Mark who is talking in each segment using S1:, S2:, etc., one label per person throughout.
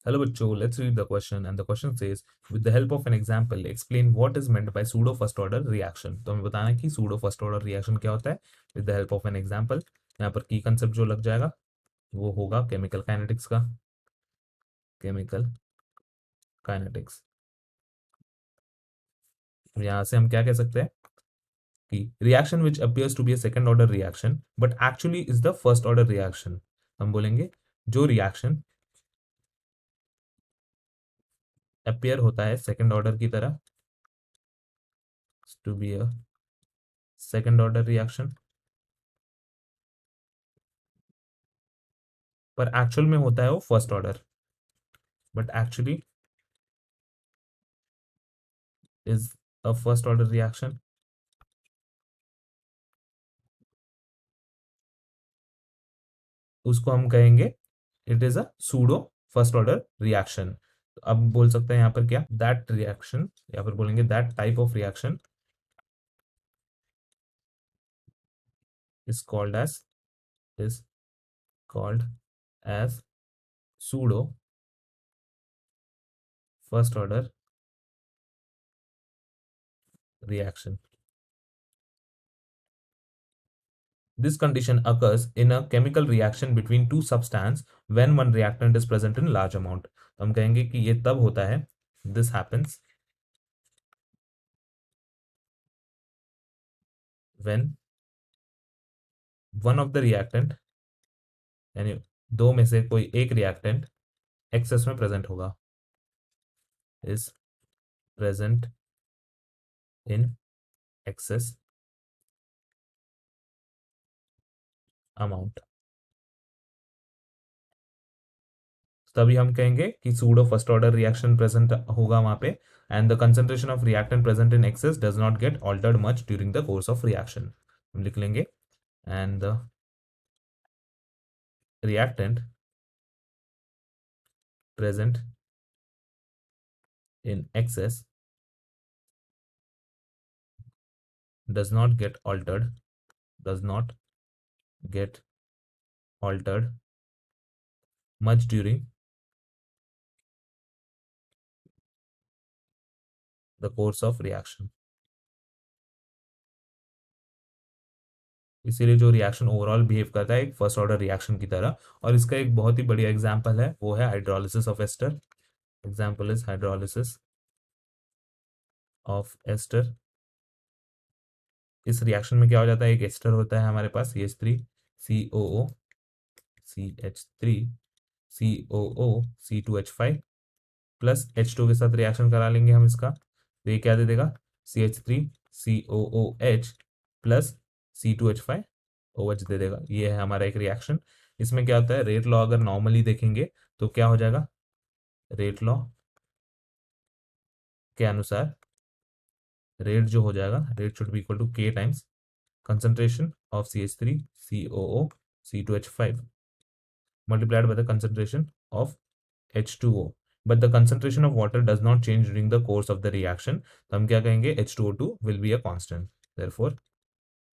S1: Hello बच्चों, let's read the question and the question says with the help of an example explain what is meant by pseudo first order reaction। तो हमें बताना है कि pseudo first order reaction क्या होता है। with the help of an example यहाँ पर की कंसेप्ट जो लग जाएगा वो होगा केमिकल काइनेटिक्स का। केमिकल काइनेटिक्स यहाँ से हम क्या कह सकते हैं कि reaction which appears to be a second order reaction but actually is the first order reaction. हम बोलेंगे जो रिएक्शन अपियर होता है सेकंड ऑर्डर की तरह to be a second order reaction पर एक्चुअल में होता है वो first order but actually is a first order reaction. उसको हम कहेंगे it is a pseudo first order reaction. अब बोल सकते हैं यहाँ पर क्या दैट रिएक्शन या फिर बोलेंगे that type of reaction is called as is called as pseudo first order reaction. This condition occurs in a chemical reaction between two substances when one reactant is present in large amount। तो हम कहेंगे कि ये तब होता है this happens when one of the reactant यानी दो में से कोई एक रिएक्टेंट एक्सेस में प्रेजेंट होगा is present in excess amount। तभी हम कहेंगे कि pseudo first order reaction present होगा वहां पे and the concentration of reactant present in excess does not gate altered much during the course of reaction. हम लिख लेंगे and the reactant present in excess does not get altered does not get altered much during the course of reaction। इसीलिए जो reaction overall behave करता है एक first order reaction की तरह। और इसका एक बहुत ही बढ़िया एग्जांपल है वो है hydrolysis of ester. Example is hydrolysis of ester. इस रिएक्शन में क्या हो जाता है एक एस्टर होता है हमारे पास CH3 COO CH3 COO C2H5 plus H2 के साथ रिएक्शन करा लेंगे हम इसका। तो ये क्या दे देगा CH3 COOH प्लस C2H5OH दे देगा। ये है हमारा एक रिएक्शन। इसमें क्या होता है रेट लॉ अगर नॉर्मली देखेंगे तो क्या हो जाएगा रेट लॉ के अनुसार रेट जो हो जाएगा rate should be equal to K times concentration of CH3 COO C2H5 multiplied by the concentration of H2O। but the concentration of water does not change during the course of the reaction। तो हम क्या कहेंगे H2O2 will be a constant। therefore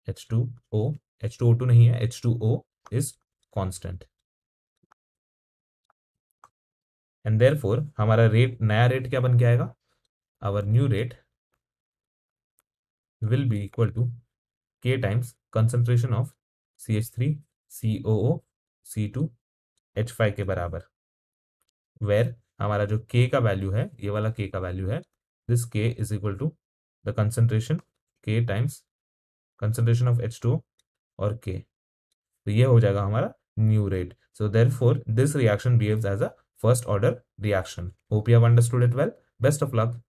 S1: H2O नहीं है H2O is constant and therefore हमारा rate नया rate क्या बन के आएगा our new rate will be equal to K times concentration of CH3 COO C2H5 के बराबर वेर हमारा जो K का वैल्यू है ये वाला K का वैल्यू है this K is equal to the concentration K times concentration of H2O और K। तो ये हो जाएगा हमारा new rate. So therefore this reaction behaves as a first order reaction. Hope you have understood it well. Best of luck.